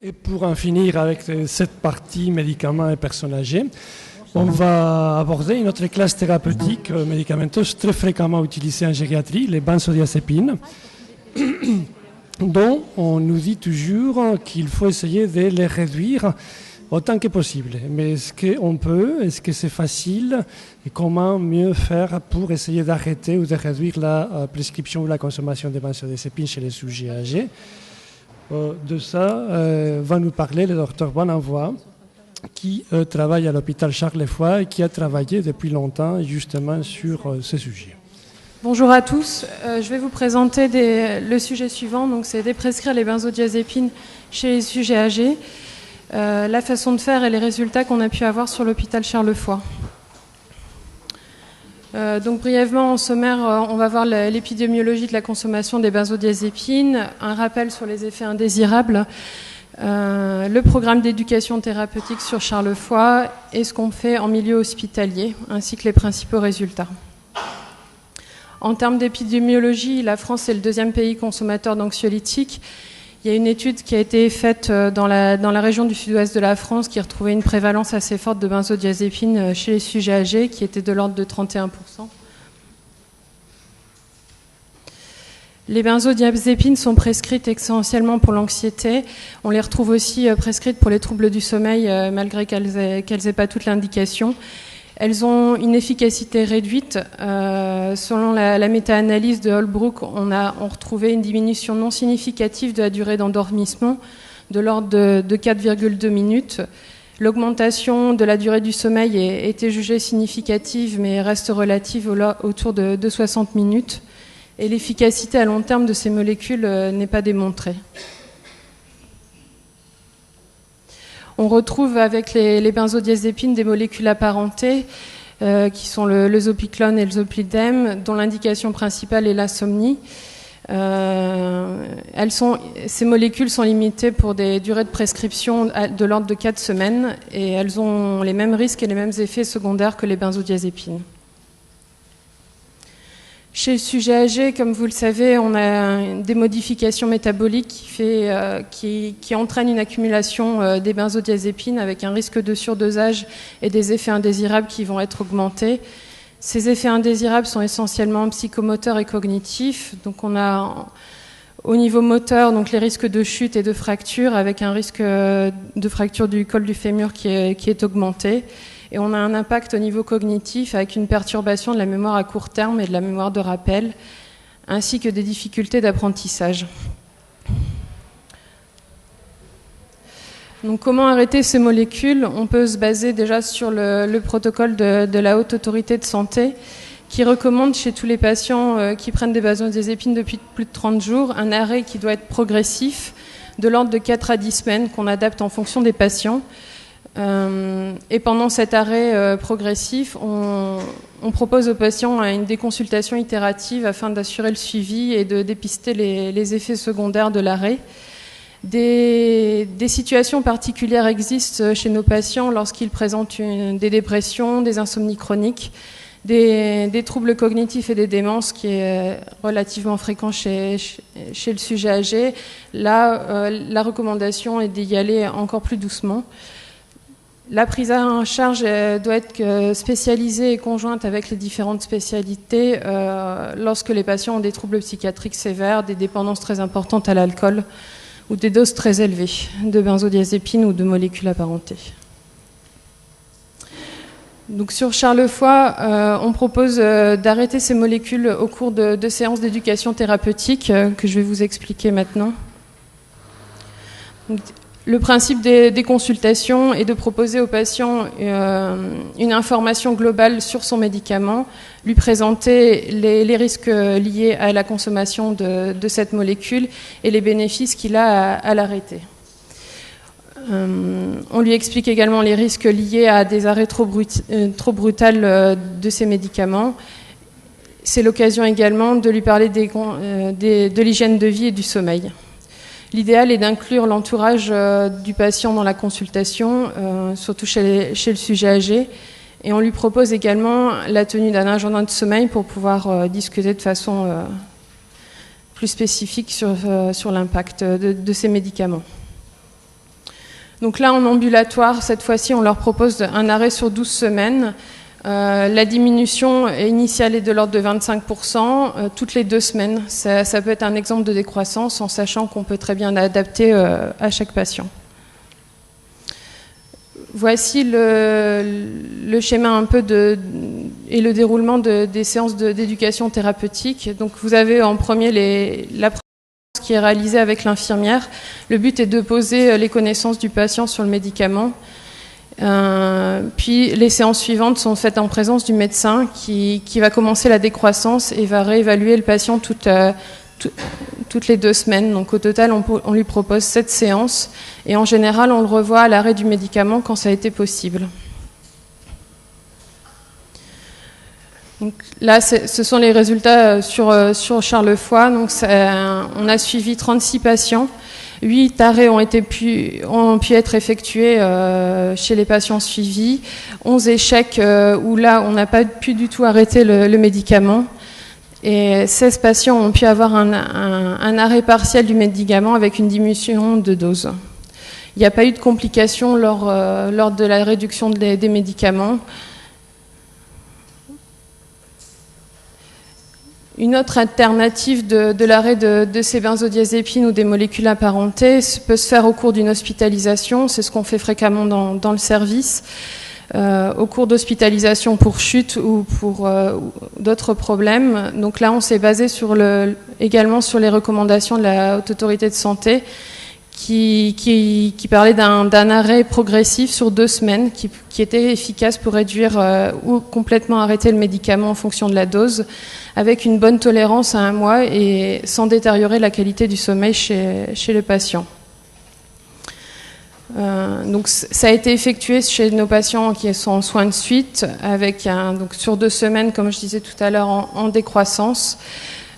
Et pour en finir avec cette partie médicaments et personnes âgées, on va aborder une autre classe thérapeutique médicamenteuse très fréquemment utilisée en gériatrie, les benzodiazépines, dont on nous dit toujours qu'il faut essayer de les réduire autant que possible. Mais est-ce qu'on peut, est-ce que c'est facile et comment mieux faire pour essayer d'arrêter ou de réduire la prescription ou la consommation des benzodiazépines chez les sujets âgés? De ça va nous parler le docteur Bonenvoie, qui travaille à l'hôpital Charles-Foix et qui a travaillé depuis longtemps justement sur ce sujet. Bonjour à tous, je vais vous présenter le sujet suivant, donc c'est déprescrire les benzodiazépines chez les sujets âgés, la façon de faire et les résultats qu'on a pu avoir sur l'hôpital Charles-Foix. Donc brièvement, en sommaire, on va voir l'épidémiologie de la consommation des benzodiazépines, un rappel sur les effets indésirables, le programme d'éducation thérapeutique sur Charles-Foix et ce qu'on fait en milieu hospitalier, ainsi que les principaux résultats. En termes d'épidémiologie, la France est le deuxième pays consommateur d'anxiolytiques. Il y a une étude qui a été faite dans la région du sud-ouest de la France qui retrouvait une prévalence assez forte de benzodiazépines chez les sujets âgés, qui était de l'ordre de 31%. Les benzodiazépines sont prescrites essentiellement pour l'anxiété. On les retrouve aussi prescrites pour les troubles du sommeil, malgré qu'elles n'aient pas toute l'indication. Elles ont une efficacité réduite. Selon la méta-analyse de Holbrook, on retrouvait une diminution non significative de la durée d'endormissement de l'ordre de 4,2 minutes. L'augmentation de la durée du sommeil était jugée significative, mais reste relative autour de 60 minutes. Et l'efficacité à long terme de ces molécules n'est pas démontrée. On retrouve avec les benzodiazépines des molécules apparentées qui sont le zopiclone et le zolpidem, dont l'indication principale est l'insomnie. Ces molécules sont limitées pour des durées de prescription de l'ordre de 4 semaines et elles ont les mêmes risques et les mêmes effets secondaires que les benzodiazépines. Chez le sujet âgé, comme vous le savez, on a des modifications métaboliques qui entraînent une accumulation des benzodiazépines avec un risque de surdosage et des effets indésirables qui vont être augmentés. Ces effets indésirables sont essentiellement psychomoteurs et cognitifs. Donc on a au niveau moteur donc les risques de chute et de fracture avec un risque de fracture du col du fémur qui est augmenté. Et on a un impact au niveau cognitif avec une perturbation de la mémoire à court terme et de la mémoire de rappel, ainsi que des difficultés d'apprentissage. Donc, comment arrêter ces molécules? On peut se baser déjà sur le protocole de la Haute Autorité de Santé qui recommande chez tous les patients qui prennent des benzodiazépines depuis plus de 30 jours un arrêt qui doit être progressif de l'ordre de 4 à 10 semaines qu'on adapte en fonction des patients. Et pendant cet arrêt progressif, on propose aux patients une déconsultation itérative afin d'assurer le suivi et de dépister les effets secondaires de l'arrêt. Des situations particulières existent chez nos patients lorsqu'ils présentent des dépressions, des insomnies chroniques, des troubles cognitifs et des démences, qui est relativement fréquent chez le sujet âgé. Là, la recommandation est d'y aller encore plus doucement. La prise en charge doit être spécialisée et conjointe avec les différentes spécialités lorsque les patients ont des troubles psychiatriques sévères, des dépendances très importantes à l'alcool ou des doses très élevées de benzodiazépines ou de molécules apparentées. Donc sur Charles-Foix, on propose d'arrêter ces molécules au cours de séances d'éducation thérapeutique que je vais vous expliquer maintenant. Donc, le principe des consultations est de proposer au patient une information globale sur son médicament, lui présenter les risques liés à la consommation de cette molécule et les bénéfices qu'il a à l'arrêter. On lui explique également les risques liés à des arrêts trop brutals de ces médicaments. C'est l'occasion également de lui parler de l'hygiène de vie et du sommeil. L'idéal est d'inclure l'entourage du patient dans la consultation, surtout chez le sujet âgé. Et on lui propose également la tenue d'un agenda de sommeil pour pouvoir discuter de façon plus spécifique sur l'impact de ces médicaments. Donc là, en ambulatoire, cette fois-ci, on leur propose un arrêt sur 12 semaines. La diminution initiale est de l'ordre de 25%, toutes les 2 semaines. Ça peut être un exemple de décroissance, en sachant qu'on peut très bien l'adapter à chaque patient. Voici le schéma un peu et le déroulement des séances d'éducation thérapeutique. Donc vous avez en premier la qui est réalisée avec l'infirmière. Le but est de poser les connaissances du patient sur le médicament. Puis les séances suivantes sont faites en présence du médecin qui va commencer la décroissance et va réévaluer le patient toutes les 2 semaines. Donc au total, on lui propose 7 séances et en général, on le revoit à l'arrêt du médicament quand ça a été possible. Donc là, ce sont les résultats sur Charlefoix. Donc on a suivi 36 patients. 8 arrêts ont pu être effectués chez les patients suivis. 11 échecs où là, on n'a pas pu du tout arrêter le médicament. Et 16 patients ont pu avoir un arrêt partiel du médicament avec une diminution de dose. Il n'y a pas eu de complications lors de la réduction des médicaments. Une autre alternative de l'arrêt de ces benzodiazépines ou des molécules apparentées peut se faire au cours d'une hospitalisation. C'est ce qu'on fait fréquemment dans le service. Au cours d'hospitalisation pour chute ou pour d'autres problèmes. Donc là, on s'est basé également sur les recommandations de la Haute Autorité de Santé qui parlait d'un arrêt progressif sur 2 semaines qui était efficace pour réduire ou complètement arrêter le médicament en fonction de la dose, avec une bonne tolérance à 1 mois et sans détériorer la qualité du sommeil chez le patient. Donc ça a été effectué chez nos patients qui sont en soins de suite, donc sur 2 semaines, comme je disais tout à l'heure, en décroissance.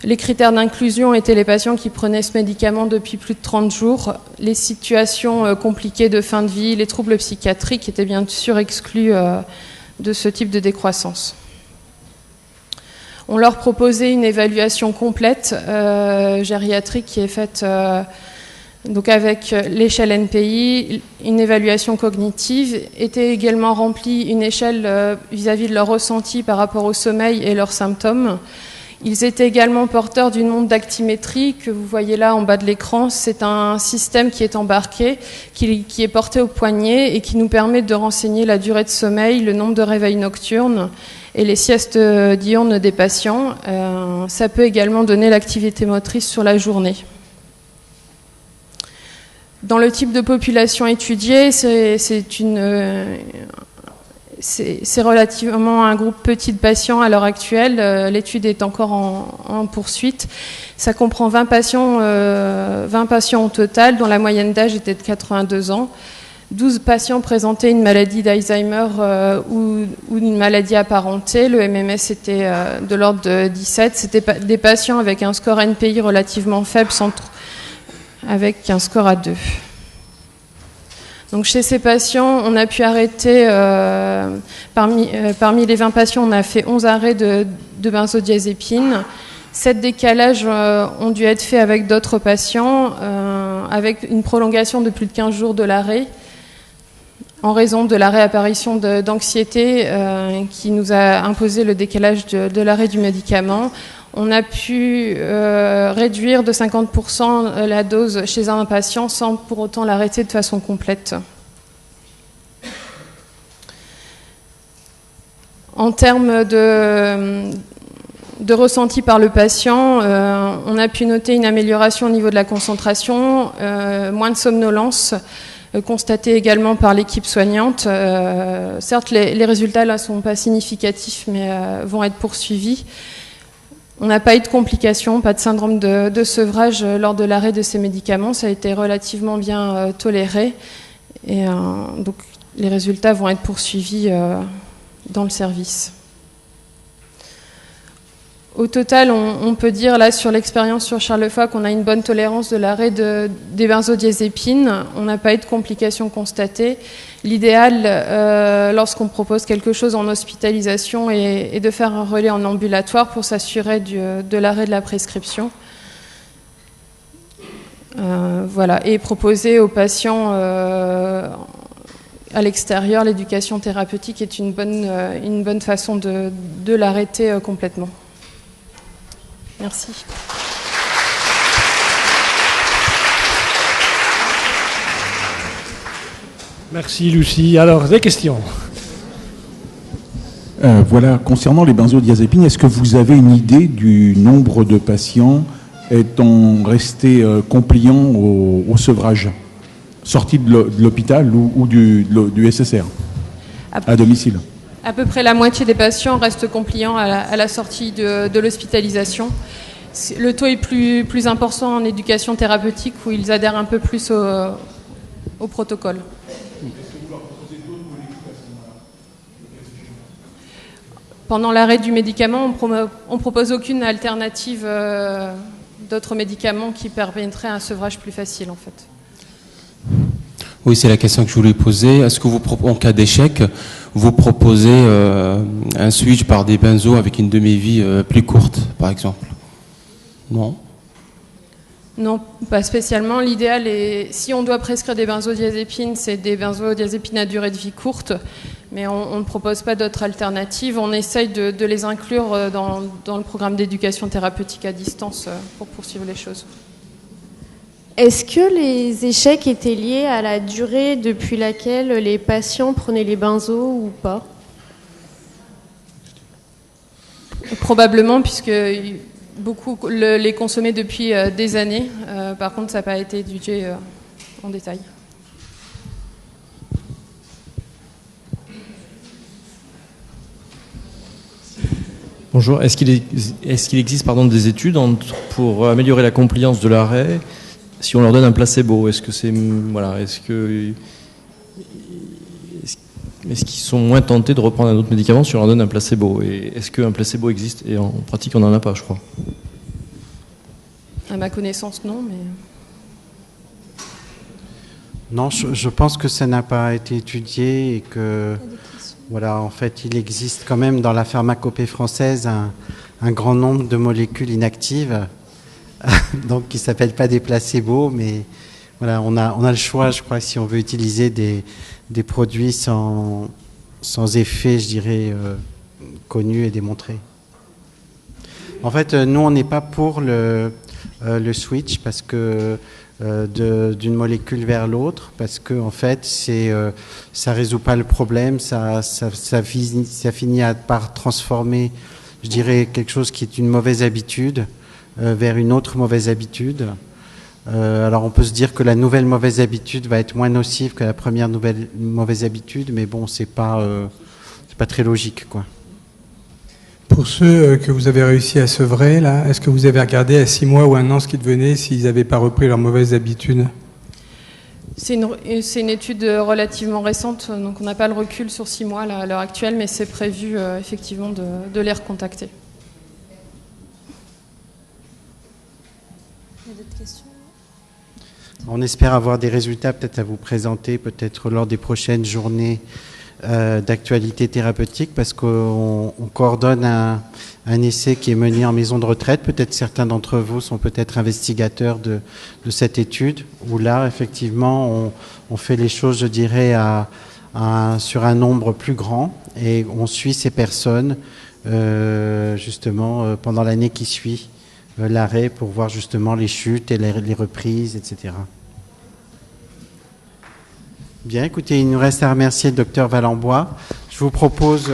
Les critères d'inclusion étaient les patients qui prenaient ce médicament depuis plus de 30 jours, les situations compliquées de fin de vie, les troubles psychiatriques étaient bien sûr exclus de ce type de décroissance. On leur proposait une évaluation complète gériatrique qui est faite donc avec l'échelle NPI, une évaluation cognitive. Était également remplie une échelle vis-à-vis de leur ressenti par rapport au sommeil et leurs symptômes. Ils étaient également porteurs d'une montre d'actimétrie que vous voyez là en bas de l'écran. C'est un système qui est embarqué, qui est porté au poignet et qui nous permet de renseigner la durée de sommeil, le nombre de réveils nocturnes et les siestes diurnes des patients. Ça peut également donner l'activité motrice sur la journée. Dans le type de population étudiée, c'est relativement un groupe petit de patients à l'heure actuelle. L'étude est encore en poursuite. Ça comprend 20 patients au total, dont la moyenne d'âge était de 82 ans. 12 patients présentaient une maladie d'Alzheimer ou une maladie apparentée. Le MMS était de l'ordre de 17. C'était des patients avec un score NPI relativement faible, avec un score à 2. Donc chez ces patients, on a pu arrêter, parmi les 20 patients, on a fait 11 arrêts de benzodiazépines. 7 décalages ont dû être faits avec d'autres patients, avec une prolongation de plus de 15 jours de l'arrêt, en raison de la réapparition d'anxiété qui nous a imposé le décalage de l'arrêt du médicament. On a pu réduire de 50% la dose chez un patient sans pour autant l'arrêter de façon complète. En termes de ressenti par le patient, on a pu noter une amélioration au niveau de la concentration, moins de somnolence, constatée également par l'équipe soignante. Certes, les résultats là sont pas significatifs, mais vont être poursuivis. On n'a pas eu de complications, pas de syndrome de sevrage lors de l'arrêt de ces médicaments. Ça a été relativement bien toléré. Et donc, les résultats vont être poursuivis dans le service. Au total, on peut dire, là, sur l'expérience sur Charlefoix, qu'on a une bonne tolérance de l'arrêt des benzodiazépines. On n'a pas eu de complications constatées. L'idéal, lorsqu'on propose quelque chose en hospitalisation, est de faire un relais en ambulatoire pour s'assurer de l'arrêt de la prescription. Voilà, et proposer aux patients à l'extérieur l'éducation thérapeutique est une bonne façon de l'arrêter complètement. Merci. Merci Lucie. Alors, des questions? Voilà, concernant les benzodiazépines, est-ce que vous avez une idée du nombre de patients étant restés compliants au sevrage, sortis de l'hôpital ou du SSR, à domicile? À peu près la moitié des patients restent compliants à la sortie de l'hospitalisation. Le taux est plus important en éducation thérapeutique où ils adhèrent un peu plus au protocole. Pendant l'arrêt du médicament, on propose aucune alternative d'autres médicaments qui permettraient un sevrage plus facile en fait. Oui, c'est la question que je voulais poser. Est-ce que en cas d'échec, vous proposez un switch par des benzos avec une demi-vie plus courte, par exemple? Non. Non, pas spécialement. L'idéal est, si on doit prescrire des benzodiazépines, c'est des benzodiazépines à durée de vie courte, mais on ne propose pas d'autres alternatives. On essaye de les inclure dans le programme d'éducation thérapeutique à distance pour poursuivre les choses. Est-ce que les échecs étaient liés à la durée depuis laquelle les patients prenaient les benzos ou pas? Probablement, puisque beaucoup les consommaient depuis des années. Par contre, ça n'a pas été étudié en détail. Bonjour. Est-ce qu'il existe des études pour améliorer la compliance de l'arrêt si on leur donne un placebo? Est-ce qu'ils sont moins tentés de reprendre un autre médicament si on leur donne un placebo? Et est-ce qu'un placebo existe? Et en pratique, on n'en a pas, je crois. À ma connaissance, non, mais... Non, je pense que ça n'a pas été étudié et que, voilà, en fait, il existe quand même dans la pharmacopée française un grand nombre de molécules inactives, donc qui ne s'appellent pas des placebos, mais voilà, on a le choix, je crois, si on veut utiliser des produits sans effet, je dirais, connu et démontré. En fait, nous, on n'est pas pour le switch parce que d'une molécule vers l'autre, parce que en fait, ça résout pas le problème, ça finit par transformer, je dirais, quelque chose qui est une mauvaise habitude vers une autre mauvaise habitude. Alors on peut se dire que la nouvelle mauvaise habitude va être moins nocive que la première nouvelle mauvaise habitude, mais bon, c'est pas très logique, quoi. Pour ceux que vous avez réussi à sevrer, là, est-ce que vous avez regardé à 6 mois ou 1 an ce qu'ils devenaient s'ils n'avaient pas repris leur mauvaise habitude? C'est une étude relativement récente, donc on n'a pas le recul sur 6 mois là, à l'heure actuelle, mais c'est prévu effectivement de les recontacter. Il y a d'autres questions? On espère avoir des résultats peut-être à vous présenter, peut-être lors des prochaines journées d'actualité thérapeutique, parce qu'on coordonne un essai qui est mené en maison de retraite. Peut-être certains d'entre vous sont peut-être investigateurs de cette étude, où là, effectivement, on fait les choses, je dirais, sur un nombre plus grand, et on suit ces personnes justement pendant l'année qui suit l'arrêt pour voir justement les chutes et les reprises, etc. Bien, écoutez, il nous reste à remercier le docteur Valenbois. Je vous propose...